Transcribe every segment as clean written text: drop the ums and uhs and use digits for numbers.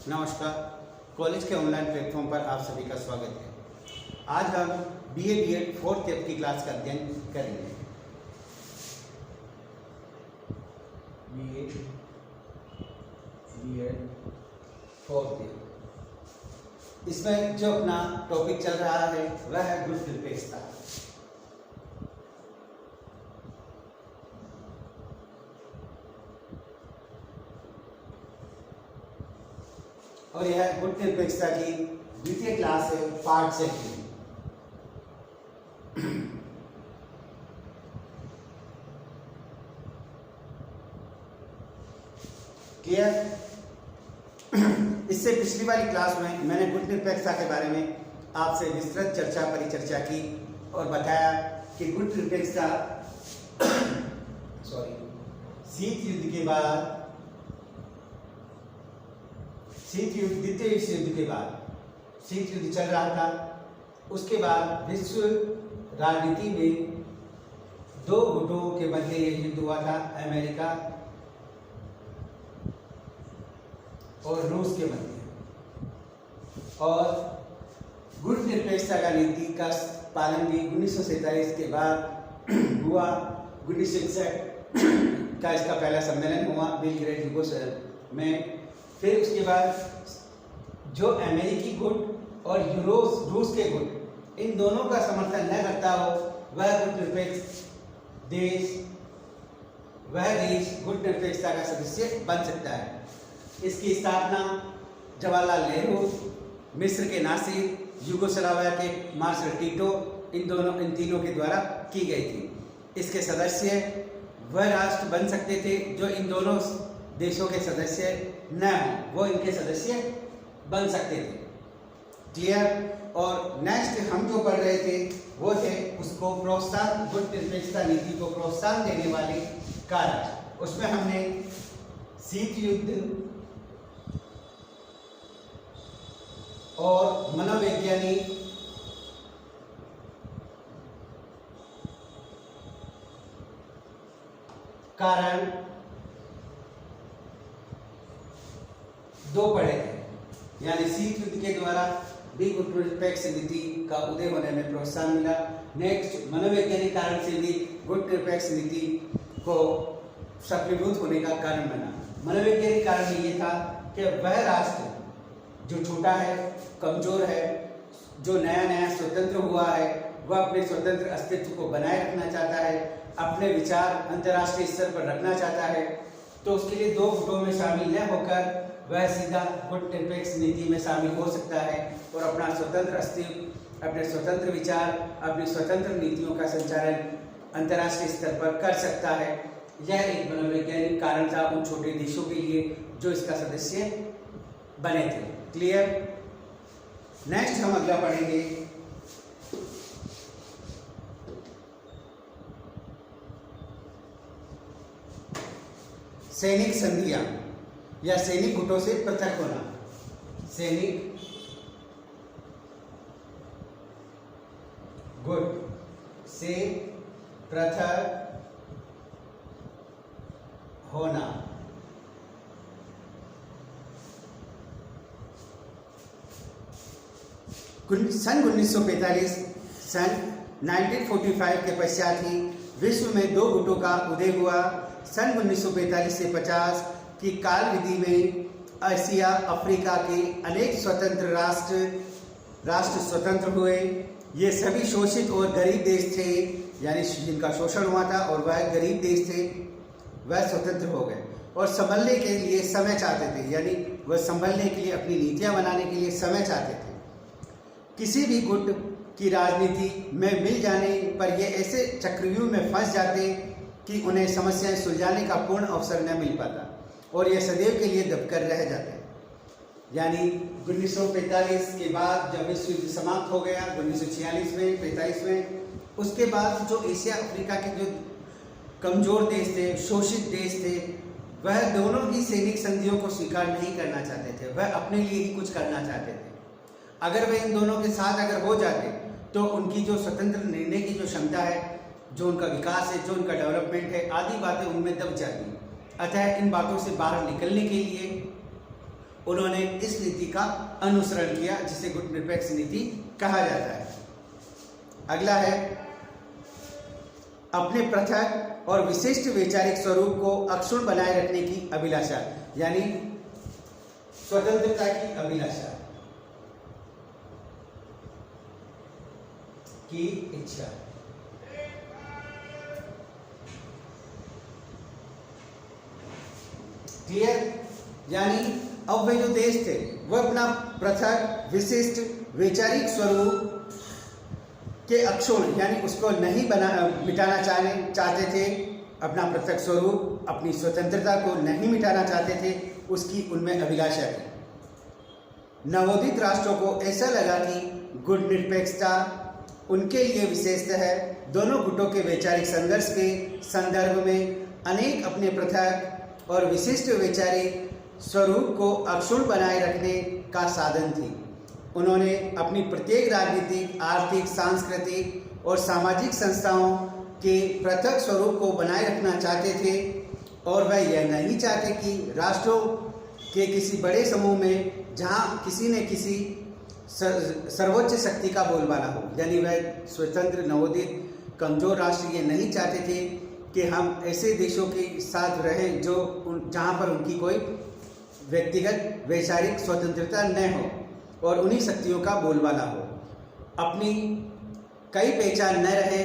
नमस्कार। कॉलेज के online platform पर आप सभी का स्वागत है। आज हम BA B.Ed फोर्थ ईयर की क्लास का अध्ययन करेंगे। BA B.Ed फोर्थ ईयर, इसमें जो अपना टॉपिक चल रहा है वह है गुण निरपेक्षता। और यह गुण निरपेक्षता की द्वितीय क्लास है, पार्ट सेकंड। क्लियर? इससे पिछली वाली क्लास में मैंने गुण निरपेक्षता के बारे में आपसे विस्तृत परिचर्चा की और बताया कि गुण निरपेक्षता शीत युद्ध के बाद, द्वितीय विश्व युद्ध के बाद शीत युद्ध चल रहा था। उसके बाद विश्व राजनीति में दो गुटों के मध्य यह युद्ध हुआ था, अमेरिका और रूस के मध्य। और गुण निरपेक्षता का नीति का पालन भी 1947 के बाद हुआ। 1961 का इसका पहला सम्मेलन हुआ बेलग्रेड यूगोस्लाविया में। फिर उसके बाद जो अमेरिकी गुट और रूस के गुट, इन दोनों का समर्थन न करता हो वह गुट निरपेक्ष देश, गुट निरपेक्षता का सदस्य बन सकता है। इसकी स्थापना जवाहरलाल नेहरू, मिस्र के नासिर, यूगोस्लाविया के मार्शल टीटो, इन तीनों के द्वारा की गई थी। इसके सदस्य वह राष्ट्र बन सकते थे जो इन दोनों देशों के सदस्य न हो, वो इनके सदस्य बन सकते थे। क्लियर? और नेक्स्ट हम जो पढ़ रहे थे वो थे उसको प्रोत्साहन, गुण निरपेक्षता नीति को प्रोत्साहन देने वाले कारक। उसमें हमने शीत युद्ध और मनोवैज्ञानिक कारण दो पढ़े थे। यानी शीत युद्ध के द्वारा भी गुट निरपेक्ष नीति का उदय होने में प्रोत्साहन मिला। नेक्स्ट, मनोवैज्ञानिक कारण से भी गुट निरपेक्ष नीति को सफलीभूत होने का कारण बना। मनोवैज्ञानिक कारण ये था कि वह राष्ट्र जो छोटा है, कमजोर है, जो नया नया स्वतंत्र हुआ है, वह अपने स्वतंत्र अस्तित्व को बनाए रखना चाहता है, अपने विचार अंतर्राष्ट्रीय स्तर पर रखना चाहता है। तो उसके लिए दो गुटों में शामिल न होकर वह सीधा गुट निरपेक्ष नीति में शामिल हो सकता है और अपना स्वतंत्र अस्तित्व, अपने स्वतंत्र विचार, अपनी स्वतंत्र नीतियों का संचालन अंतर्राष्ट्रीय स्तर पर कर सकता है। यह एक मनोवैज्ञानिक कारण था उन छोटे देशों के लिए जो इसका सदस्य बने थे। क्लियर? नेक्स्ट हम अगला पढ़ेंगे सैनिक संधियां या सैनिक गुटों से पृथक होना। सैनिक गुट से पृथक होना। सन 1945 के पश्चात ही विश्व में दो गुटों का उदय हुआ। सन 1945 से 50 की काल विधि में एशिया, अफ्रीका के अनेक स्वतंत्र राष्ट्र स्वतंत्र हुए। ये सभी शोषित और गरीब देश थे, यानी जिनका शोषण हुआ था और वह गरीब देश थे, वह स्वतंत्र हो गए और संभलने के लिए समय चाहते थे। यानी वह संभलने के लिए, अपनी नीतियां बनाने के लिए समय चाहते थे। किसी भी गुट की राजनीति में मिल जाने पर ये ऐसे चक्रव्यूह में फंस जाते कि उन्हें समस्याएं सुलझाने का पूर्ण अवसर न मिल पाता और ये सदैव के लिए दबकर रह जाते। यानी 1945 के बाद जब विश्व युद्ध समाप्त हो गया, 1946 में, 45 में, उसके बाद जो एशिया अफ्रीका के जो कमजोर देश थे, शोषित देश थे, वह दोनों की सैनिक संधियों को स्वीकार नहीं करना चाहते थे। वह अपने लिए ही कुछ करना चाहते थे। अगर वह इन दोनों के साथ अगर हो जाते तो उनकी जो स्वतंत्र निर्णय की जो क्षमता है, जो उनका विकास है, जो उनका डेवलपमेंट है, आदि बातें उनमें दब जाती। अतः इन बातों से बाहर निकलने के लिए उन्होंने इस नीति का अनुसरण किया जिसे गुटनिरपेक्ष नीति कहा जाता है। अगला है अपने पृथक और विशिष्ट वैचारिक स्वरूप को अक्षुण्ण बनाए रखने की अभिलाषा, यानी स्वतंत्रता की अभिलाषा की इच्छा। क्लियर? यानी अब वे जो देश थे वह अपना पृथक विशिष्ट वैचारिक स्वरूप के अक्षुण्ण यानी उसको नहीं मिटाना चाहते थे। अपना पृथक स्वरूप, अपनी स्वतंत्रता को नहीं मिटाना चाहते थे, उसकी उनमें अभिलाषा थी। नवोदित राष्ट्रों को ऐसा लगा कि गुटनिरपेक्षता उनके लिए विशेषता है। दोनों गुटों के वैचारिक संघर्ष के संदर्भ में अनेक अपने पृथक और विशिष्ट वैचारिक स्वरूप को अक्षुण्ण बनाए रखने का साधन थी। उन्होंने अपनी प्रत्येक राजनीतिक, आर्थिक, सांस्कृतिक और सामाजिक संस्थाओं के पृथक स्वरूप को बनाए रखना चाहते थे और वह यह नहीं चाहते कि राष्ट्रों के किसी बड़े समूह में जहाँ किसी न किसी सर्वोच्च शक्ति का बोलबाला हो। यानी वह स्वतंत्र, नवोदित, कमजोर राष्ट्र ये नहीं चाहते थे कि हम ऐसे देशों के साथ रहें जो जहाँ पर उनकी कोई व्यक्तिगत वैचारिक स्वतंत्रता न हो और उन्हीं शक्तियों का बोलबाला हो। अपनी कई पहचान न रहे।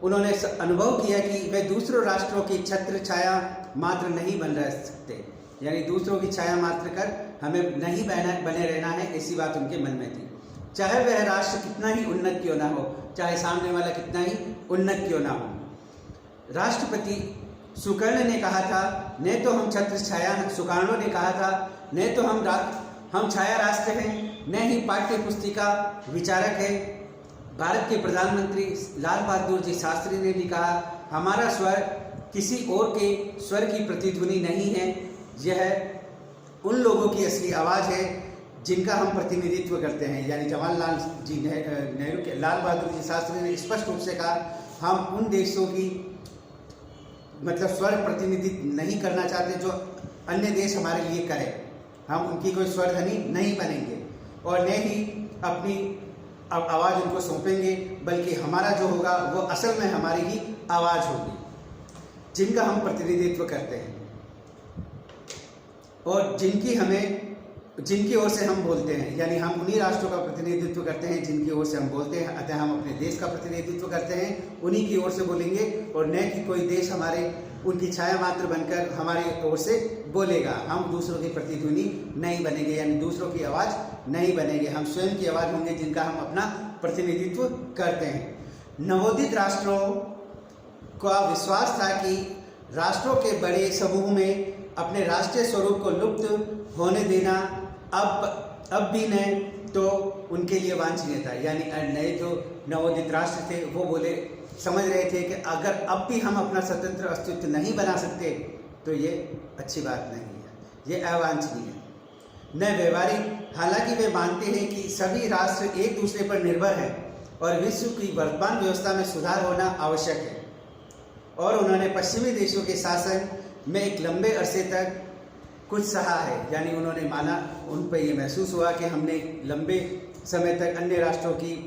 उन्होंने अनुभव किया कि वे दूसरों राष्ट्रों की छत्र छाया मात्र नहीं बन रह सकते, यानी दूसरों की छाया मात्र कर हमें नहीं बने रहना है, ऐसी बात उनके मन में थी। चाहे वह राष्ट्र कितना ही उन्नत क्यों ना हो, चाहे सामने वाला कितना ही उन्नत क्यों ना हो। राष्ट्रपति सुकर्ण ने कहा था, न तो हम छत्र छाया, सुकार्णो ने कहा था, न तो हम छाया राष्ट्र हैं, न ही पाठ्य पुस्तिका विचारक है। भारत के प्रधानमंत्री लाल बहादुर जी शास्त्री ने भी कहा, हमारा स्वर किसी और के स्वर की प्रतिध्वनि नहीं है, यह उन लोगों की असली आवाज़ है जिनका हम प्रतिनिधित्व करते हैं। यानी जवाहरलाल जी नेहरू के लाल बहादुर जी शास्त्री ने स्पष्ट रूप से कहा, हम उन देशों की मतलब स्वर प्रतिनिधित्व नहीं करना चाहते जो अन्य देश हमारे लिए करें। हम उनकी कोई स्वरध्वनि नहीं बनेंगे और न ही अपनी आवाज़ उनको सौंपेंगे, बल्कि हमारा जो होगा वो असल में हमारी ही आवाज़ होगी जिनका हम प्रतिनिधित्व करते हैं और जिनकी ओर से हम बोलते हैं। यानी हम उन्हीं राष्ट्रों का प्रतिनिधित्व करते हैं जिनकी ओर से हम बोलते हैं, अतः हम अपने देश का प्रतिनिधित्व करते हैं, उन्हीं की ओर से बोलेंगे और न कि कोई देश हमारे उनकी छाया मात्र बनकर हमारी ओर से बोलेगा। हम दूसरों की प्रतिध्वनि नहीं बनेंगे, यानी दूसरों की आवाज़ नहीं बनेंगे, हम स्वयं की आवाज़ होंगे जिनका हम अपना प्रतिनिधित्व करते हैं। नवोदित राष्ट्रों का विश्वास था कि राष्ट्रों के बड़े समूह में अपने राष्ट्रीय स्वरूप को लुप्त होने देना अब भी न तो उनके लिए वांछनीय था। यानी नए जो नवोदित राष्ट्र थे वो समझ रहे थे कि अगर अब भी हम अपना स्वतंत्र अस्तित्व नहीं बना सकते तो ये अच्छी बात नहीं है, ये अवांछनीय है, न व्यवहारिक। हालांकि वे मानते हैं कि सभी राष्ट्र एक दूसरे पर निर्भर हैं और विश्व की वर्तमान व्यवस्था में सुधार होना आवश्यक है। और उन्होंने पश्चिमी देशों के शासन में एक लंबे अरसे तक कुछ सहा है, यानी उन्होंने माना, उन पर यह महसूस हुआ कि हमने लंबे समय तक अन्य राष्ट्रों की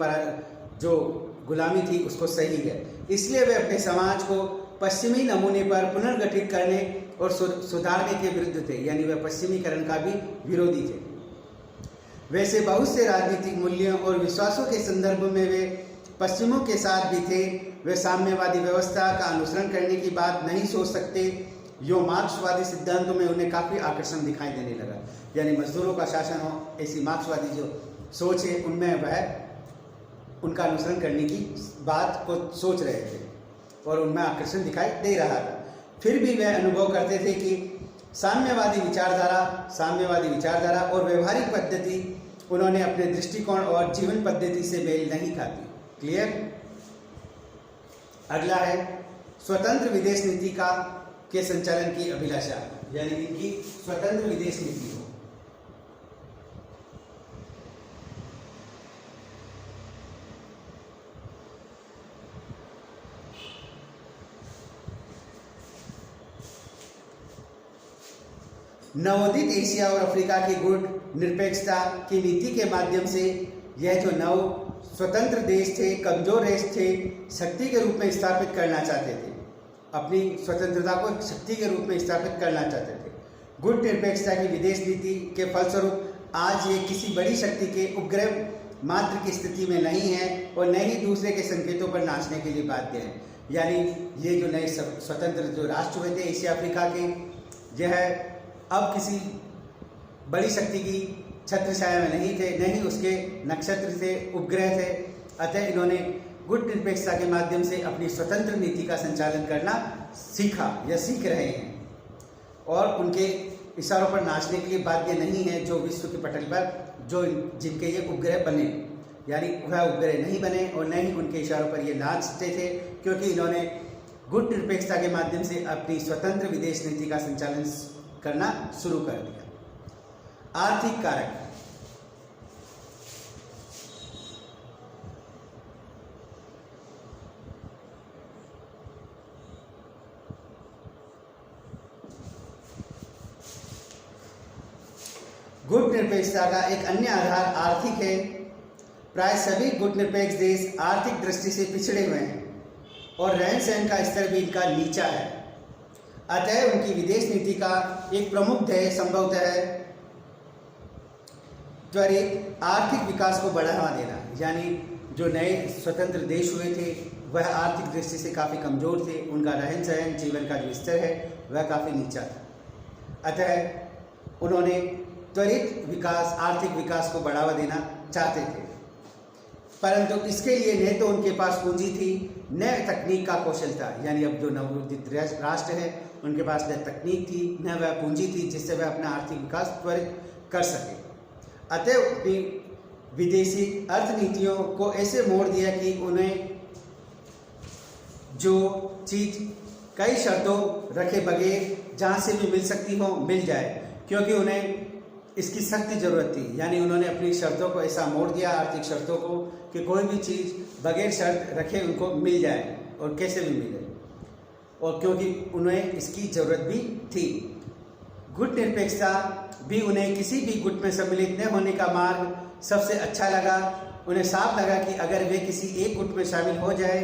जो गुलामी थी उसको सही है। इसलिए वे अपने समाज को पश्चिमी नमूने पर पुनर्गठित करने और सुधारने के विरुद्ध थे, यानी वे पश्चिमीकरण का भी विरोधी थे। वैसे बहुत से राजनीतिक मूल्यों और विश्वासों के संदर्भ में वे पश्चिमों के साथ भी थे। वे साम्यवादी व्यवस्था का अनुसरण करने की बात नहीं सोच सकते। यो मार्क्सवादी सिद्धांतों में उन्हें काफ़ी आकर्षण दिखाई देने लगा, यानी मजदूरों का शासन हो, ऐसी मार्क्सवादी जो सोच है उनमें वह उनका अनुसरण करने की बात को सोच रहे थे और उनमें आकर्षण दिखाई दे रहा था। फिर भी वे अनुभव करते थे कि साम्यवादी विचारधारा और व्यवहारिक पद्धति उन्होंने अपने दृष्टिकोण और जीवन पद्धति से मेल नहीं खाती। क्लियर? अगला है स्वतंत्र विदेश नीति के संचालन की अभिलाषा, यानी इनकी स्वतंत्र विदेश नीति हो। नवोदित एशिया और अफ्रीका की गुट निरपेक्षता की नीति के माध्यम से यह जो नव स्वतंत्र देश थे, कमजोर देश थे, शक्ति के रूप में स्थापित करना चाहते थे, अपनी स्वतंत्रता को शक्ति के रूप में स्थापित करना चाहते थे। गुट निरपेक्षता की विदेश नीति के फलस्वरूप आज ये किसी बड़ी शक्ति के उपग्रह मात्र की स्थिति में नहीं है और न ही दूसरे के संकेतों पर नाचने के लिए बाध्य है। यानी ये जो नए स्वतंत्र जो राष्ट्र हुए थे एशिया अफ्रीका के, यह अब किसी बड़ी शक्ति की छत्र छाया में नहीं थे, न ही उसके नक्षत्र थे, उपग्रह थे। अतः इन्होंने गुट निरपेक्षता के माध्यम से अपनी स्वतंत्र नीति का संचालन करना सीखा या सीख रहे हैं और उनके इशारों पर नाचने के लिए बाध्य नहीं है जो विश्व के पटल पर जो जिनके ये उपग्रह बने, यानी वह उपग्रह नहीं बने और न ही उनके इशारों पर ये नाचते थे, क्योंकि इन्होंने गुट निरपेक्षता के माध्यम से अपनी स्वतंत्र विदेश नीति का संचालन करना शुरू कर दिया। आर्थिक कारक, गुट निरपेक्षता का एक अन्य आधार आर्थिक है। प्राय सभी गुट निरपेक्ष देश आर्थिक दृष्टि से पिछड़े हुए हैं और रहन सहन का स्तर भी इनका नीचा है। अतः उनकी विदेश नीति का एक प्रमुख ध्येय संभवतः त्वरित आर्थिक विकास को बढ़ावा देना, यानी जो नए स्वतंत्र देश हुए थे वह आर्थिक दृष्टि से काफ़ी कमज़ोर थे, उनका रहन सहन, जीवन का जो स्तर है वह काफ़ी नीचा था। अतः उन्होंने त्वरित विकास, आर्थिक विकास को बढ़ावा देना चाहते थे, परंतु इसके लिए न तो उनके पास पूंजी थी, न तकनीक का कौशल था। यानी अब जो नवोदित राष्ट्र है उनके पास न तकनीक थी, न वह पूंजी थी जिससे वह अपना आर्थिक विकास त्वरित कर सके। अतः अपनी विदेशी अर्थनीतियों को ऐसे मोड़ दिया कि उन्हें जो चीज़ कई शर्तों रखे बगैर जहाँ से भी मिल सकती हो मिल जाए, क्योंकि उन्हें इसकी सख्त ज़रूरत थी। यानी उन्होंने अपनी शर्तों को ऐसा मोड़ दिया, आर्थिक शर्तों को, कि कोई भी चीज़ बगैर शर्त रखे उनको मिल जाए और कैसे भी मिले, और क्योंकि उन्हें इसकी ज़रूरत भी थी। गुट निरपेक्षता भी उन्हें किसी भी गुट में सम्मिलित न होने का मार्ग सबसे अच्छा लगा। उन्हें साफ लगा कि अगर वे किसी एक गुट में शामिल हो जाए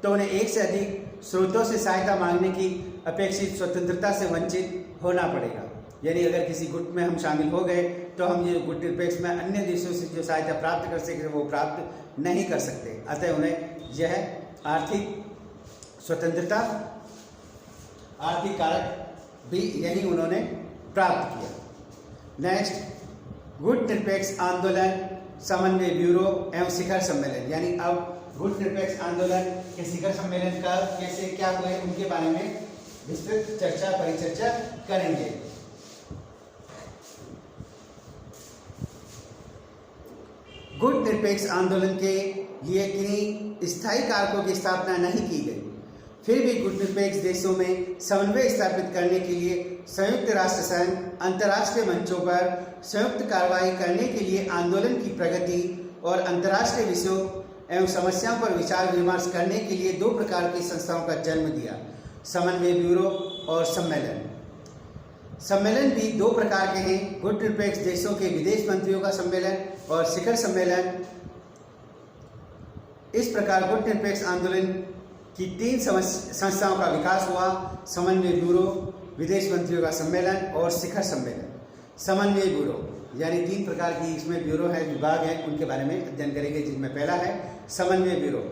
तो उन्हें एक से अधिक स्रोतों से सहायता मांगने की अपेक्षित स्वतंत्रता से वंचित होना पड़ेगा। यानी अगर किसी गुट में हम शामिल हो गए तो हम ये गुट निरपेक्ष में अन्य देशों से जो सहायता प्राप्त कर सके वो प्राप्त नहीं कर सकते। अतः उन्हें यह आर्थिक स्वतंत्रता, आर्थिक कारक भी यही उन्होंने प्राप्त किया। नेक्स्ट, गुट निरपेक्ष आंदोलन, समन्वय ब्यूरो एवं शिखर सम्मेलन। यानी अब गुट निरपेक्ष आंदोलन के शिखर सम्मेलन का कैसे क्या हुए उनके बारे में विस्तृत चर्चा परिचर्चा करेंगे। गुट निरपेक्ष आंदोलन के लिए किन्हीं स्थायी कारकों की स्थापना नहीं की गई, फिर भी गुट निरपेक्ष देशों में समन्वय स्थापित करने के लिए संयुक्त राष्ट्र संघ अंतर्राष्ट्रीय मंचों पर संयुक्त कार्रवाई करने के लिए आंदोलन की प्रगति और अंतर्राष्ट्रीय विषयों एवं समस्याओं पर विचार विमर्श करने के लिए दो प्रकार की संस्थाओं का जन्म दिया, समन्वय ब्यूरो और सम्मेलन। सम्मेलन भी दो प्रकार के हैं, गुट निरपेक्ष देशों के विदेश मंत्रियों का सम्मेलन और शिखर सम्मेलन। इस प्रकार गुट निरपेक्ष आंदोलन की तीन संस्थाओं का विकास हुआ, समन्वय ब्यूरो, विदेश मंत्रियों का सम्मेलन और शिखर सम्मेलन। समन्वय ब्यूरो यानी तीन प्रकार की इसमें ब्यूरो है, विभाग है, उनके बारे में अध्ययन करेंगे, जिनमें पहला है समन्वय ब्यूरो।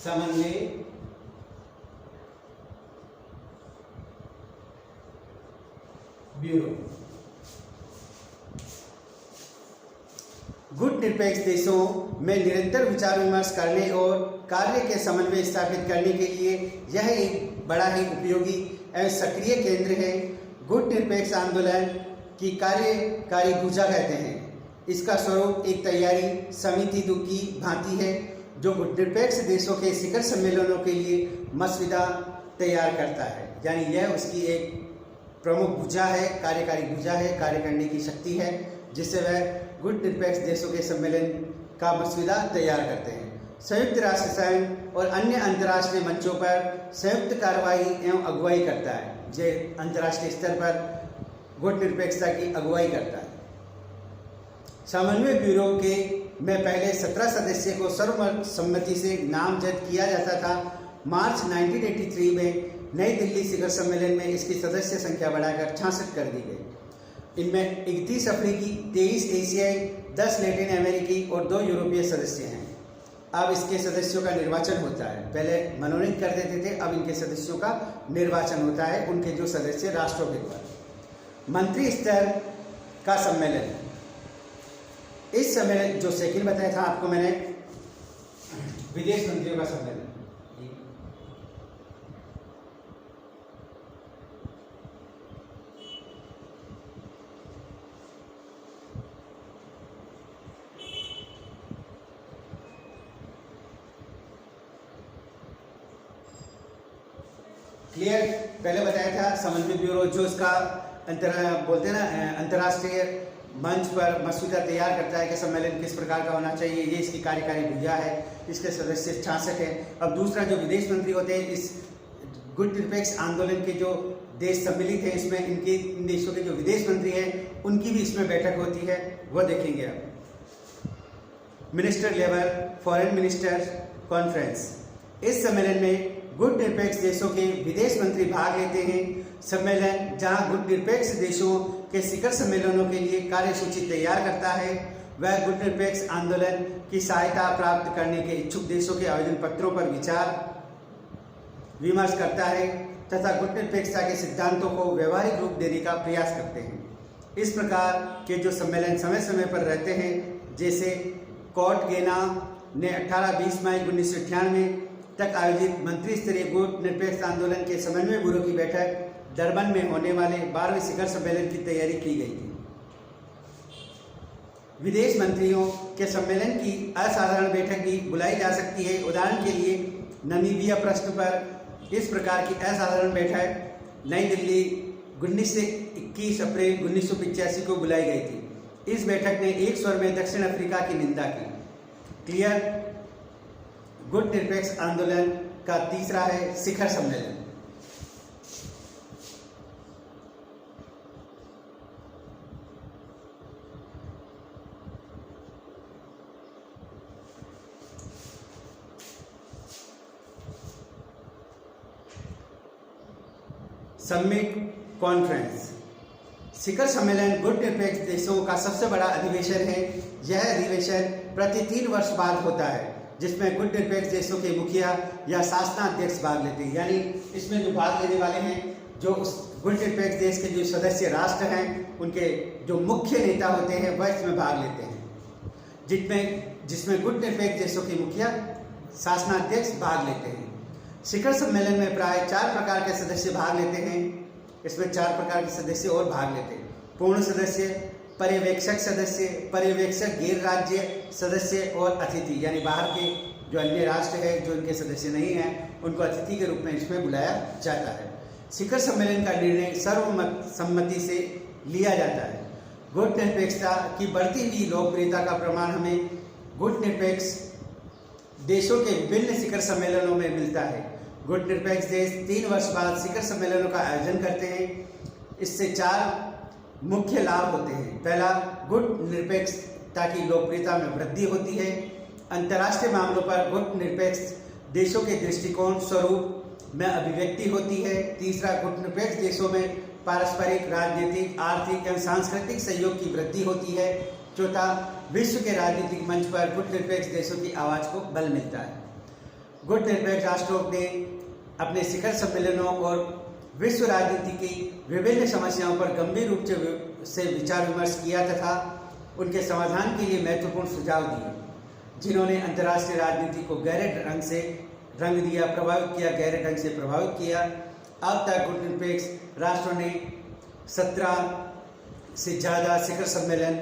समन्वय ब्यूरो गुट निरपेक्ष देशों में निरंतर विचार विमर्श करने और कार्य के समन्वय स्थापित करने के लिए यह एक बड़ा ही उपयोगी एवं सक्रिय केंद्र है। गुट निरपेक्ष आंदोलन की कार्यकारी भुजा कहते हैं। इसका स्वरूप एक तैयारी समिति की भांति है जो गुट निरपेक्ष देशों के शिखर सम्मेलनों के लिए मसविदा तैयार करता है। यानी यह उसकी एक प्रमुख भुजा है, कार्यकारी भुजा है, कार्य करने की शक्ति है, जिससे वह गुट निरपेक्ष देशों के सम्मेलन का मसविदा तैयार करते हैं। संयुक्त राष्ट्र संघ और अन्य अंतर्राष्ट्रीय मंचों पर संयुक्त कार्रवाई एवं अगुवाई करता है। जो अंतर्राष्ट्रीय स्तर पर गुट निरपेक्षता की अगुवाई करता है। समन्वय ब्यूरो के में पहले 17 सदस्य को सर्वसम्मति से नामजद किया जाता था। मार्च 1983 में नई दिल्ली शिखर सम्मेलन में इसकी सदस्य संख्या बढ़ाकर 66 कर दी गई। इनमें 31 अफ्रीकी, 23 एशियाई, 10 लैटिन अमेरिकी और 2 यूरोपीय सदस्य हैं। अब इसके सदस्यों का निर्वाचन होता है। पहले मनोनीत कर देते थे, अब इनके सदस्यों का निर्वाचन होता है, उनके जो सदस्य राष्ट्रों के द्वारा। मंत्री स्तर का सम्मेलन, इस सम्मेलन जो सेकंड बताया था आपको मैंने, विदेश मंत्रियों का सम्मेलन। क्लियर, पहले बताया था समन्वय ब्यूरो जो इसका बोलते हैं ना अंतर्राष्ट्रीय मंच पर मसौदा तैयार करता है कि सम्मेलन किस प्रकार का होना चाहिए, ये इसकी कार्यकारी भुजा है। इसके सदस्य 66 है। अब दूसरा जो विदेश मंत्री होते हैं, इस गुट निरपेक्ष आंदोलन के जो देश सम्मिलित हैं, इसमें इनके इन देशों के जो विदेश मंत्री हैं उनकी भी इसमें बैठक होती है, वो देखेंगे आप। Minister level foreign minister conference, इस सम्मेलन में गुट निरपेक्ष देशों के विदेश मंत्री भाग लेते हैं। सम्मेलन जहां गुट निरपेक्ष देशों के शिखर सम्मेलनों के लिए कार्यसूची तैयार करता है, वह गुट निरपेक्ष आंदोलन की सहायता प्राप्त करने के इच्छुक देशों के आवेदन पत्रों पर विचार विमर्श करता है तथा गुट निरपेक्षता के सिद्धांतों को व्यवहारिक रूप देने का प्रयास करते हैं। इस प्रकार के जो सम्मेलन समय समय पर रहते हैं, जैसे कोर्टगेना ने 18-20 मई 1998 तक आयोजित मंत्री स्तरीय गुट निरपेक्ष आंदोलन के समन्वय ब्यूरो की बैठक डरबन में होने वाले 12वें शिखर सम्मेलन की तैयारी की गई थी। विदेश मंत्रियों के सम्मेलन की असाधारण बैठक भी बुलाई जा सकती है। उदाहरण के लिए नमीबिया प्रश्न पर इस प्रकार की असाधारण बैठक नई दिल्ली 19 से 21 अप्रैल 1985 को बुलाई गई थी। इस बैठक ने एक स्वर में दक्षिण अफ्रीका की निंदा की। क्लियर, गुट निरपेक्ष आंदोलन का तीसरा है शिखर सम्मेलन। समिट कॉन्फ्रेंस, शिखर सम्मेलन गुट निरपेक्ष देशों का सबसे बड़ा अधिवेशन है। यह अधिवेशन प्रति 3 वर्ष बाद होता है, जिसमें गुट निरपेक्ष देशों के मुखिया या शासनाध्यक्ष भाग लेते हैं। यानी इसमें जो भाग लेने वाले हैं, जो उस गुट निरपेक्ष देश के जो सदस्य राष्ट्र हैं, उनके जो मुख्य नेता होते हैं, वह इसमें भाग लेते हैं। जिसमें गुट निरपेक्ष देशों के मुखिया शासनाध्यक्ष भाग लेते हैं। शिखर सम्मेलन में प्राय 4 प्रकार के सदस्य भाग लेते हैं। इसमें 4 प्रकार के सदस्य और भाग लेते हैं। पूर्ण सदस्य, पर्यवेक्षक सदस्य, पर्यवेक्षक गैर राज्य सदस्य और अतिथि, यानी बाहर के जो अन्य राष्ट्र है जो इनके सदस्य नहीं हैं, उनको अतिथि के रूप में इसमें बुलाया जाता है। शिखर सम्मेलन का निर्णय सर्वसम्मति से लिया जाता है। गुट निरपेक्षता की बढ़ती हुई लोकप्रियता का प्रमाण हमें गुट निरपेक्ष देशों के विभिन्न शिखर सम्मेलनों में मिलता है। गुट निरपेक्ष देश 3 वर्ष बाद शिखर सम्मेलनों का आयोजन करते हैं। इससे 4 मुख्य लाभ होते हैं। पहला, गुट निरपेक्षता की लोकप्रियता में वृद्धि होती है। अंतर्राष्ट्रीय मामलों पर गुट निरपेक्ष देशों के दृष्टिकोण स्वरूप में अभिव्यक्ति होती है। तीसरा, गुट निरपेक्ष देशों में पारस्परिक, राजनीतिक, आर्थिक एवं सांस्कृतिक सहयोग की वृद्धि होती है। चौथा, विश्व के राजनीतिक मंच पर गुट निरपेक्ष देशों की आवाज़ को बल मिलता है। गुट निरपेक्ष राष्ट्रों ने अपने शिखर सम्मेलनों और विश्व राजनीति की विभिन्न समस्याओं पर गंभीर रूप से विचार विमर्श किया तथा उनके समाधान के लिए महत्वपूर्ण सुझाव दिए, जिन्होंने अंतर्राष्ट्रीय राजनीति को गहरे ढंग से रंग दिया, गहरे ढंग से प्रभावित किया। अब तक गुट निरपेक्ष राष्ट्रों ने 17 से ज़्यादा शिखर सम्मेलन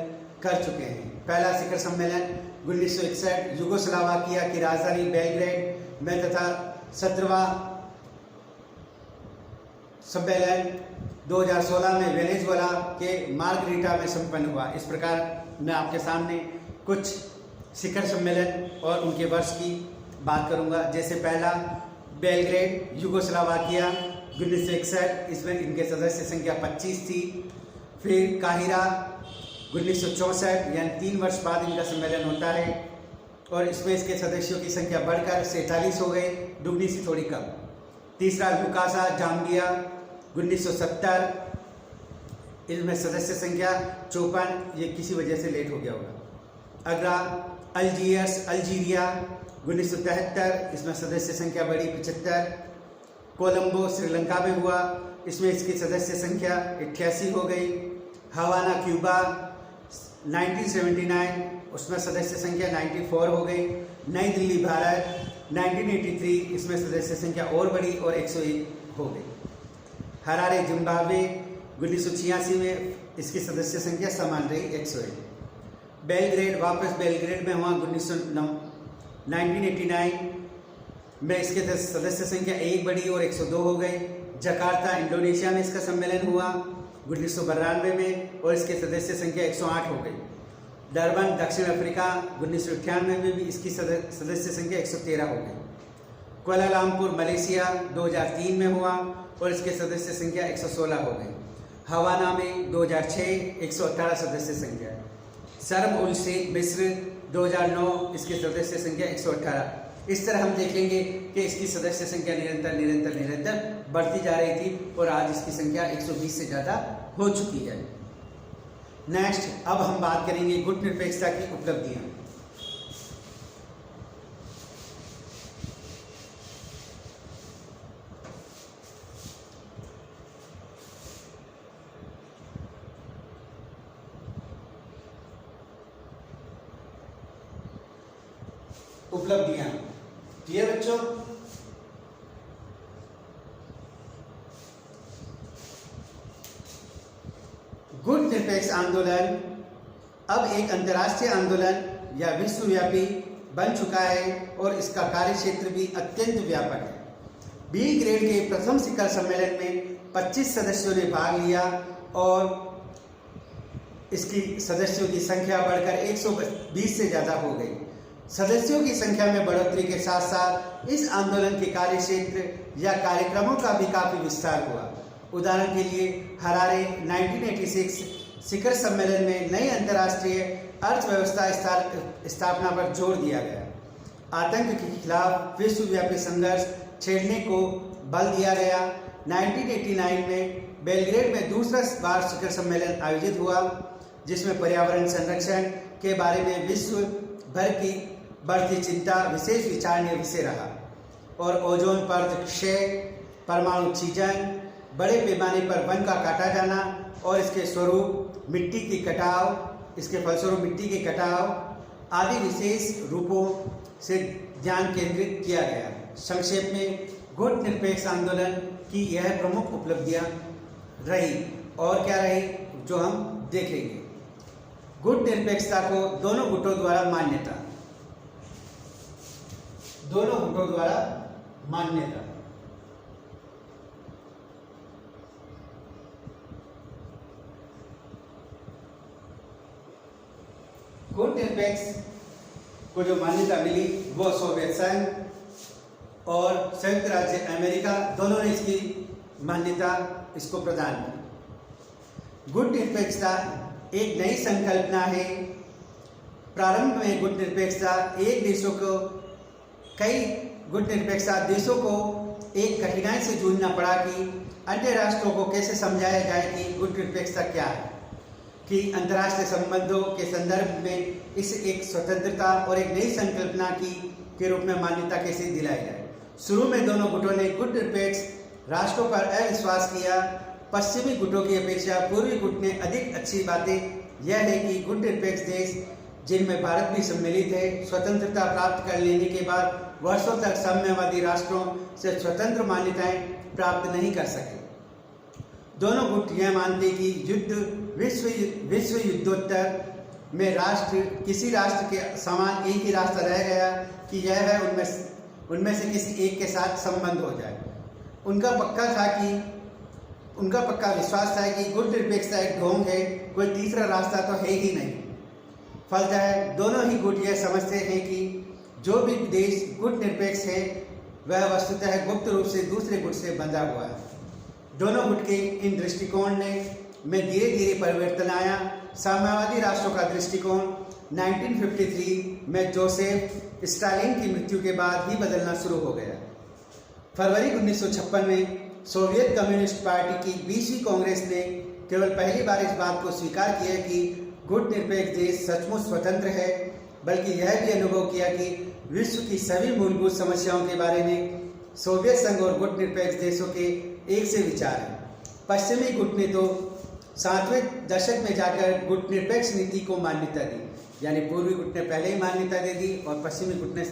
कर चुके हैं। पहला शिखर सम्मेलन 1961 यूगोस्लाविया की राजधानी बेलग्रेड में तथा 17वां सम्मेलन 2016 में वेनेजुएला के मार्गरीटा में संपन्न हुआ। इस प्रकार मैं आपके सामने कुछ शिखर सम्मेलन और उनके वर्ष की बात करूंगा। जैसे पहला बेलग्रेड यूगोस्लावाकिया 1961, इसमें इनके सदस्य संख्या 25 थी। फिर काहिरा 1964, यानी 3 वर्ष बाद इनका सम्मेलन होता है और इसमें इसके सदस्यों की संख्या बढ़कर 47 हो गई, दुगनी से थोड़ी कम। तीसरा लुकासा जाम्बिया 1970, इसमें सदस्य संख्या 54, ये किसी वजह से लेट हो गया होगा। अगला अल्जीरियस अल्जीरिया 1973, इसमें सदस्य संख्या बढ़ी 75। कोलंबो श्रीलंका में हुआ, इसमें इसकी सदस्य संख्या 88 हो गई। हवाना क्यूबा 1979, उसमें सदस्य संख्या 94 हो गई। नई दिल्ली भारत 1983, इसमें सदस्य संख्या और बढ़ी और 101 हो गई। हरारे जिम्बाब्वे 1986 में इसकी सदस्य संख्या समान रही 101। बेलग्रेड वापस बेलग्रेड में हुआ 1989 में इसके सदस्य संख्या 1 बढ़ी और 102 हो गई। जकार्ता इंडोनेशिया में इसका सम्मेलन हुआ 1992 में और इसके सदस्य संख्या 108 हो गई। डरबन दक्षिण अफ्रीका 1998 में भी इसकी सदस्य संख्या 113 हो गई। कुआलालंपुर मलेशिया 2003 में हुआ और इसके सदस्य संख्या 116 हो गई। हवाना में 2006 118 सदस्य संख्या। शर्म उल शेख मिस्र 2009, इसके सदस्य संख्या 118। इस तरह हम देखेंगे कि इसकी सदस्य संख्या निरंतर बढ़ती जा रही थी और आज इसकी संख्या 120 से ज़्यादा हो चुकी है। नेक्स्ट, अब हम बात करेंगे गुट निरपेक्षता की उपलब्धियां। उपलब्धियां ये बच्चों, गुट निरपेक्ष आंदोलन अब एक अंतर्राष्ट्रीय आंदोलन या विश्वव्यापी बन चुका है और इसका कार्य क्षेत्र भी अत्यंत व्यापक है। बेलग्रेड के प्रथम शिखर सम्मेलन में 25 सदस्यों ने भाग लिया और इसकी सदस्यों की संख्या बढ़कर 120 से ज़्यादा हो गई। सदस्यों की संख्या में बढ़ोतरी के साथ साथ इस आंदोलन के कार्य क्षेत्र या कार्यक्रमों का भी काफी विस्तार हुआ। उदाहरण के लिए हरारे 1986 शिखर सम्मेलन में नई अंतर्राष्ट्रीय अर्थव्यवस्था स्थापना पर जोर दिया गया। आतंक के खिलाफ विश्वव्यापी संघर्ष छेड़ने को बल दिया गया। 1989 में बेलग्रेड में दूसरा बार शिखर सम्मेलन आयोजित हुआ जिसमें पर्यावरण संरक्षण के बारे में विश्व भर की बढ़ती चिंता विशेष विचारणीय विषय रहा और ओजोन परत क्षय, परमाणु क्षीजन, बड़े पैमाने पर वन का काटा जाना और इसके स्वरूप मिट्टी की कटाव, इसके फलस्वरूप मिट्टी के कटाव आदि विशेष रूपों से ध्यान केंद्रित किया गया। संक्षेप में गुट निरपेक्ष आंदोलन की यह प्रमुख उपलब्धियां रही और क्या रही जो हम देखेंगे। गुट निरपेक्षता को दोनों गुटों द्वारा मान्यता, दोनों गुटों द्वारा मान्यता। गुट निरपेक्ष को जो मान्यता मिली वो सोवियत संघ और संयुक्त राज्य अमेरिका दोनों ने इसकी मान्यता इसको प्रदान की। गुट निरपेक्षता एक नई संकल्पना है। प्रारंभ में गुट निरपेक्षता गुट निरपेक्षता देशों को एक कठिनाई से जूझना पड़ा कि अन्य राष्ट्रों को कैसे समझाया जाए कि गुट निरपेक्षता क्या है, कि अंतर्राष्ट्रीय संबंधों के संदर्भ में इसे एक स्वतंत्रता और एक नई संकल्पना के रूप में मान्यता कैसे दिलाई जाए। शुरू में दोनों गुटों ने गुट निरपेक्ष राष्ट्रों पर अविश्वास किया। पश्चिमी गुटों की अपेक्षा पूर्वी गुट ने अधिक अच्छी बातें यह है कि गुट निरपेक्ष देश, जिनमें भारत भी सम्मिलित है, स्वतंत्रता प्राप्त कर लेने के बाद वर्षों तक साम्यवादी राष्ट्रों से स्वतंत्र मान्यताएं प्राप्त नहीं कर सके। दोनों गुट यह मानते कि विश्व युद्धोत्तर में किसी राष्ट्र के समान एक ही रास्ता रह गया कि यह है उनमें से किसी एक के साथ संबंध हो जाए। उनका पक्का विश्वास था कि गुट निरपेक्षता एक ढोंग है, कोई तीसरा रास्ता तो है ही नहीं। फलतः दोनों ही गुट यह समझते हैं कि जो भी देश गुट निरपेक्ष है वह वस्तुतः गुप्त रूप से दूसरे गुट से बंधा हुआ है। दोनों गुट के इन दृष्टिकोण में धीरे धीरे परिवर्तन आया। साम्यवादी राष्ट्रों का दृष्टिकोण 1953 में जोसेफ स्टालिन की मृत्यु के बाद ही बदलना शुरू हो गया। फरवरी 1956 में सोवियत कम्युनिस्ट पार्टी की 20वीं कांग्रेस ने केवल पहली बार इस बात को स्वीकार किया कि गुट निरपेक्ष देश सचमुच स्वतंत्र है, बल्कि यह भी अनुभव किया कि विश्व की सभी मूलभूत समस्याओं के बारे में सोवियत संघ और गुट निरपेक्ष देशों के एक से विचार है। पश्चिमी गुट ने तो 7वें दशक में जाकर गुट निरपेक्ष नीति को मान्यता दी, यानी पूर्वी गुट ने पहले ही मान्यता दे दी और पश्चिमी गुट ने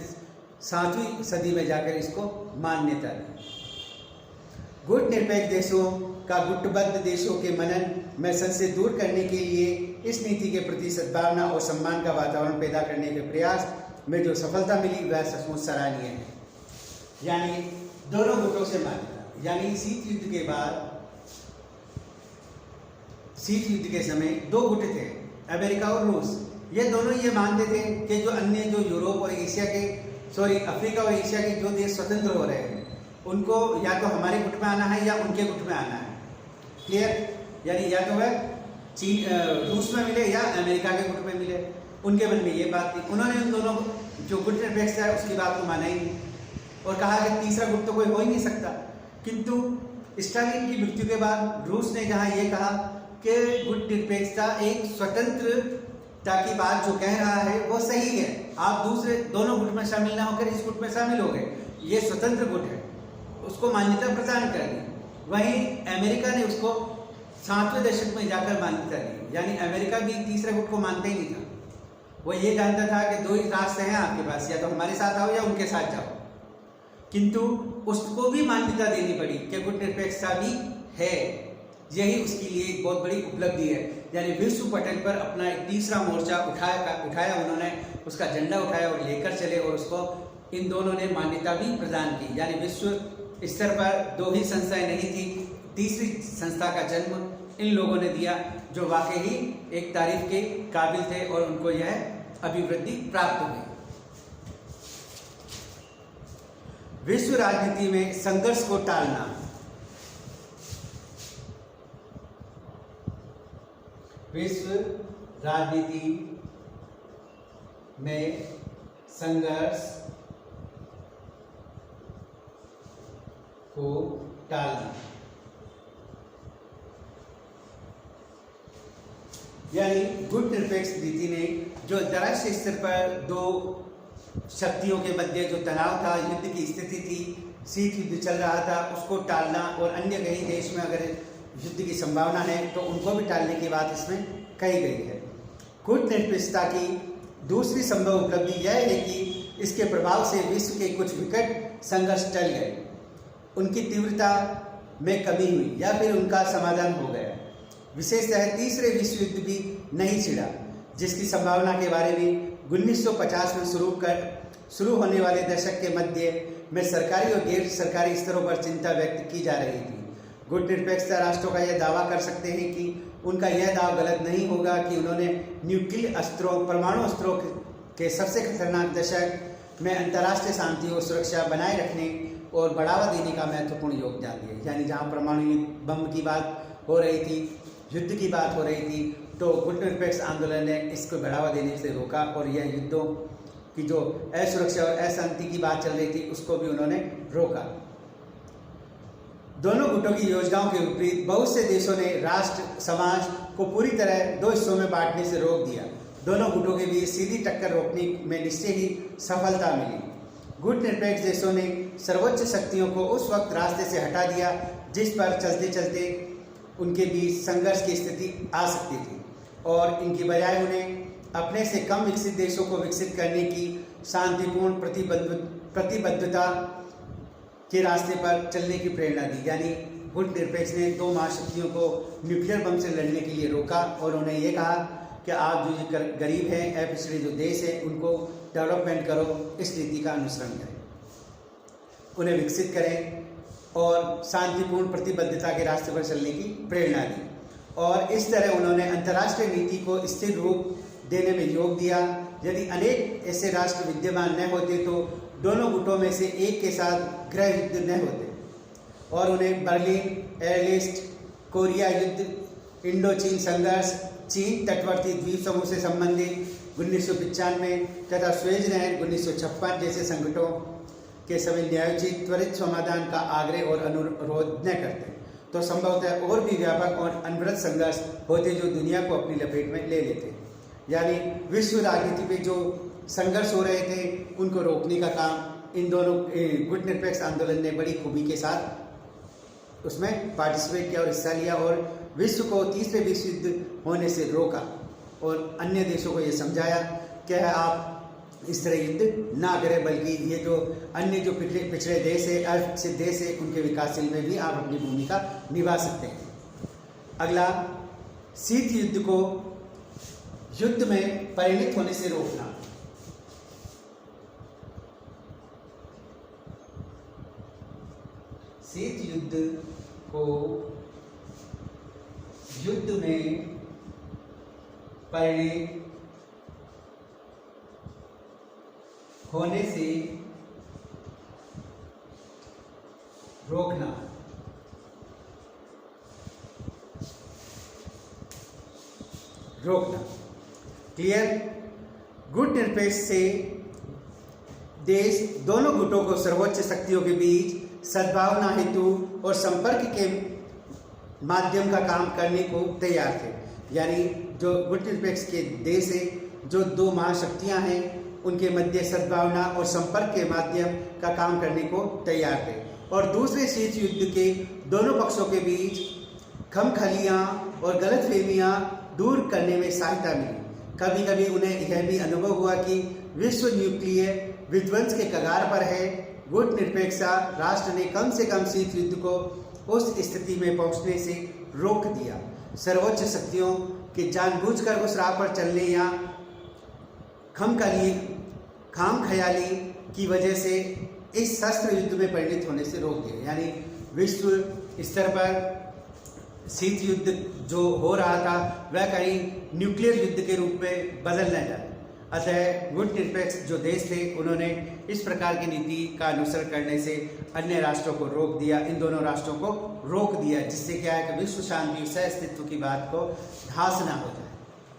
7वीं सदी में जाकर इसको मान्यता दी। गुट निरपेक्ष देशों का गुटबद्ध देशों के मनन में संशय दूर करने के लिए इस नीति के प्रति सद्भावना और सम्मान का वातावरण पैदा करने के प्रयास में जो सफलता मिली वह सचमुच सराहनीय है। यानी दोनों गुटों से मान्यता, यानी शीत युद्ध के बाद, शीत युद्ध के समय दो गुट थे, अमेरिका और रूस। ये दोनों ये मानते थे कि जो अन्य जो यूरोप और एशिया के अफ्रीका और एशिया के जो देश स्वतंत्र हो रहे हैं उनको या तो हमारे गुट में आना है या उनके गुट में आना है। क्लियर? यानी या तो वह रूस में मिले या अमेरिका के गुट में मिले। उनके मन में ये बात थी। उन्होंने उन दोनों जो गुट निरपेक्ष है उसकी बात को माना ही नहीं और कहा कि तीसरा गुट तो कोई हो ही नहीं सकता। किंतु स्टालिन की मृत्यु के बाद रूस ने जहाँ ये कहा कि गुट निरपेक्षता एक स्वतंत्रता की बात जो कह रहा है वो सही है, आप दूसरे दोनों गुट में शामिल ना होकर इस गुट में शामिल हो गए, ये स्वतंत्र गुट है, उसको मान्यता प्रदान कर दी। वहीं अमेरिका ने उसको 7वें दशक में जाकर मान्यता दी। यानी अमेरिका भी तीसरे गुट को मानता ही नहीं था। वो ये जानता था कि दो ही रास्ते हैं आपके पास, या तो हमारे साथ आओ या उनके साथ जाओ। किंतु उसको भी मान्यता देनी पड़ी कि गुट निरपेक्षता भी है। यही उसके लिए एक बहुत बड़ी उपलब्धि है। यानी विश्व पटल पर अपना एक तीसरा मोर्चा उठाया उन्होंने, उसका झंडा उठाया और लेकर चले और उसको इन दोनों ने मान्यता भी प्रदान की। यानी विश्व स्तर पर दो ही संस्थाएं नहीं थी, तीसरी संस्था का जन्म इन लोगों ने दिया जो वाकई ही एक तारीफ के काबिल थे और उनको यह अभिवृद्धि प्राप्त हुई। विश्व राजनीति में संघर्ष को टालना। विश्व राजनीति में संघर्ष को टालना, यानी गुट निरपेक्ष नीति ने जो अंतर्राष्ट्रीय स्तर पर दो शक्तियों के मध्य जो तनाव था, युद्ध की स्थिति थी, शीत युद्ध चल रहा था, उसको टालना और अन्य कहीं देश में अगर युद्ध की संभावना है तो उनको भी टालने की बात इसमें कही गई है। गुट निरपेक्षता की दूसरी संभव उपलब्धि यह है कि इसके प्रभाव से विश्व के कुछ विकट संघर्ष टल गए, उनकी तीव्रता में कमी हुई या फिर उनका समाधान हो गया। विशेषतः तीसरे विश्व युद्ध भी नहीं छिड़ा, जिसकी संभावना के बारे में 1950 में शुरू होने वाले दशक के मध्य में सरकारी और गैर सरकारी स्तरों पर चिंता व्यक्त की जा रही थी। गुट निरपेक्षता राष्ट्रों का यह दावा कर सकते हैं कि उनका यह दावा गलत नहीं होगा कि उन्होंने न्यूक्लियर अस्त्रों, परमाणु अस्त्रों के सबसे खतरनाक दशक में अंतर्राष्ट्रीय शांति और सुरक्षा बनाए रखने और बढ़ावा देने का महत्वपूर्ण योगदान दिया। यानी जहाँ परमाणु बम की बात हो रही थी, युद्ध की बात हो रही थी, तो गुट निरपेक्ष आंदोलन ने इसको बढ़ावा देने से रोका और यह युद्धों की जो असुरक्षा और अशांति की बात चल रही थी उसको भी उन्होंने रोका। दोनों गुटों की योजनाओं के विपरीत बहुत से देशों ने राष्ट्र समाज को पूरी तरह दो हिस्सों में बांटने से रोक दिया। दोनों गुटों के बीच सीधी टक्कर रोकने में निश्चय ही सफलता मिली। गुट निरपेक्ष देशों ने सर्वोच्च शक्तियों को उस वक्त रास्ते से हटा दिया जिस पर चलते चलते उनके बीच संघर्ष की स्थिति आ सकती थी और इनकी बजाय उन्हें अपने से कम विकसित देशों को विकसित करने की शांतिपूर्ण प्रतिबद्धता के रास्ते पर चलने की प्रेरणा दी। यानी गुट निरपेक्ष ने दो महाशक्तियों को न्यूक्लियर बम से लड़ने के लिए रोका और उन्हें ये कहा कि आप जो गरीब हैं, पिछड़े जो देश हैं, उनको डेवलपमेंट करो, इस नीति का अनुसरण करें, उन्हें विकसित करें और शांतिपूर्ण प्रतिबद्धता के रास्ते पर चलने की प्रेरणा दी। और इस तरह उन्होंने अंतर्राष्ट्रीय नीति को स्थिर रूप देने में योग दिया। यदि अनेक ऐसे राष्ट्र विद्यमान न होते तो दोनों गुटों में से एक के साथ गृह युद्ध न होते और उन्हें बर्लिन एयरलिस्ट, कोरिया युद्ध, इंडो चीन संघर्ष, चीन तटवर्ती द्वीप समूह से संबंधित 1995 तथा स्वेज नहर 1956 जैसे संकटों के समय न्यायोचित त्वरित समाधान का आग्रह और अनुरोध न करते तो संभवतः और भी व्यापक और अनवरत संघर्ष होते जो दुनिया को अपनी लपेट में ले लेते। यानी विश्व राजनीति पे जो संघर्ष हो रहे थे उनको रोकने का काम इन दोनों गुट निरपेक्ष आंदोलन ने बड़ी खूबी के साथ उसमें पार्टिसिपेट किया और हिस्सा लिया और विश्व को तीसरे विश्व युद्ध होने से रोका और अन्य देशों को ये समझाया कि आप इस तरह युद्ध ना करें, बल्कि ये जो अन्य जो पिछड़े देश है, अविकसित देश है, उनके विकासशील में भी आप अपनी भूमिका निभा सकते हैं। अगला, शीत युद्ध को युद्ध में परिणत होने से रोकना। शीत युद्ध को युद्ध में परिणत होने से रोकना। क्लियर। गुट निरपेक्ष से देश दोनों गुटों को सर्वोच्च शक्तियों के बीच सद्भावना हेतु और संपर्क के माध्यम का काम करने को तैयार थे। यानी जो गुट निरपेक्ष के देश है, जो दो महाशक्तियां हैं, उनके मध्य सद्भावना और संपर्क के माध्यम का काम करने को तैयार थे और दूसरे शीत युद्ध के दोनों पक्षों के बीच खमखलियां और गलतफहमियां दूर करने में सहायता मिली। कभी कभी उन्हें यह भी अनुभव हुआ कि विश्व न्यूक्लियर विध्वंस के कगार पर है। गुट निरपेक्ष राष्ट्र ने कम से कम शीत युद्ध को उस स्थिति में पहुंचने से रोक दिया। सर्वोच्च शक्तियों के जानबूझकर उस राह पर चलने या खाम ख्याली की वजह से इस शस्त्र युद्ध में परिणत होने से रोक दिया। यानी विश्व स्तर पर शीत युद्ध जो हो रहा था वह कहीं न्यूक्लियर युद्ध के रूप में बदल न जाए। अतः गुट निरपेक्ष जो देश थे उन्होंने इस प्रकार की नीति का अनुसरण करने से अन्य राष्ट्रों को रोक दिया, इन दोनों राष्ट्रों को रोक दिया, जिससे क्या है कि विश्व शांति सह अस्तित्व की बात को ध्यास न हो जाए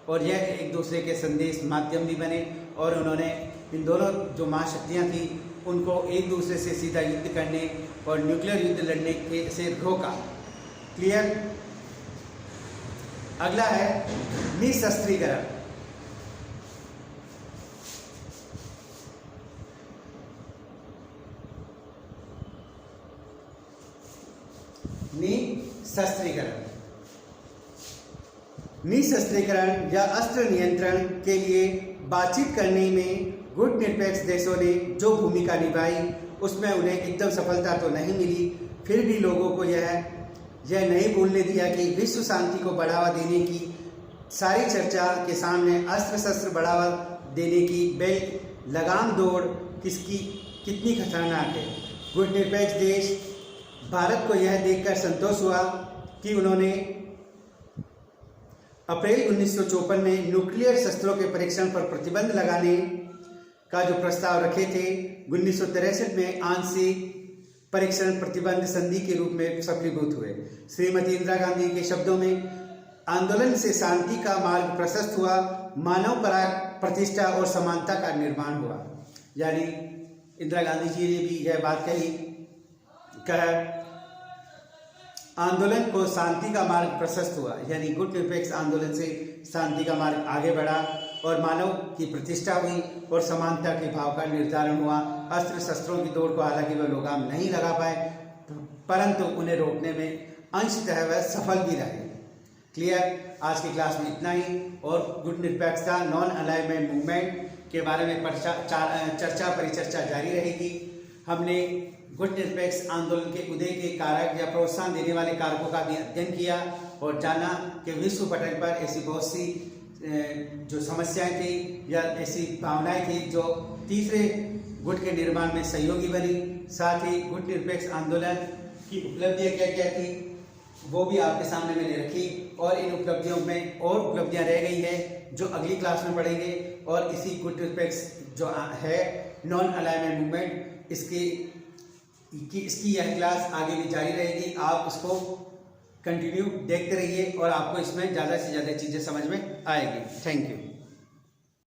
और यह एक दूसरे के संदेश माध्यम भी बने और उन्होंने इन दोनों जो महाशक्तियाँ थी उनको एक दूसरे से सीधा युद्ध करने और न्यूक्लियर युद्ध लड़ने के से रोका। क्लियर। अगला है निशस्त्रीकरण। निशस्त्रीकरण या अस्त्र नियंत्रण के लिए बातचीत करने में गुट निरपेक्ष देशों ने जो भूमिका निभाई उसमें उन्हें एकदम सफलता तो नहीं मिली, फिर भी लोगों को यह नहीं भूलने दिया कि विश्व शांति को बढ़ावा देने की सारी चर्चा के सामने अस्त्र शस्त्र बढ़ावा देने की बेल लगाम दौड़ कितनी खतरनाक है। गुट निरपेक्ष देश भारत को यह देखकर संतोष हुआ कि उन्होंने अप्रैल 1954 में न्यूक्लियर शस्त्रों के परीक्षण पर प्रतिबंध लगाने का जो प्रस्ताव रखे थे, 1963 में आंशिक परीक्षण प्रतिबंध संधि के रूप में सफलीभूत हुए। श्रीमती इंदिरा गांधी के शब्दों में, आंदोलन से शांति का मार्ग प्रशस्त हुआ, मानव प्रतिष्ठा और समानता का निर्माण हुआ। यानी इंदिरा गांधी जी ने भी यह बात कहा आंदोलन को शांति का मार्ग प्रशस्त हुआ, यानी गुट निरपेक्ष आंदोलन से शांति का मार्ग आगे बढ़ा और मानव की प्रतिष्ठा हुई और समानता के भाव का निर्धारण हुआ। अस्त्र शस्त्रों की दौड़ को हालांकि वह लगाम नहीं लगा पाए, परंतु उन्हें रोकने में अंशतः वह सफल भी रहे। क्लियर। आज की क्लास में इतना ही और गुट निरपेक्षता नॉन अलाइनमेंट मूवमेंट के बारे में चर्चा परिचर्चा जारी रहेगी। हमने गुट निरपेक्ष आंदोलन के उदय के कारक या प्रोत्साहन देने वाले कारकों का भी अध्ययन किया और जाना कि विश्व पटल पर ऐसी बहुत सी जो समस्याएं थी या ऐसी भावनाएं थी जो तीसरे गुट के निर्माण में सहयोगी बनी। साथ ही गुट निरपेक्ष आंदोलन की उपलब्धियां क्या क्या थी वो भी आपके सामने मैंने रखी, और इन उपलब्धियों में और उपलब्धियां रह गई है जो अगली क्लास में पढ़ेंगे। और इसी गुड रिफ्लेक्स जो है नॉन अलाइनमेंट मूवमेंट, इसकी यह क्लास आगे भी जारी रहेगी। आप उसको कंटिन्यू देखते रहिए और आपको इसमें ज़्यादा से ज़्यादा चीज़ें समझ में आएगी। Thank you.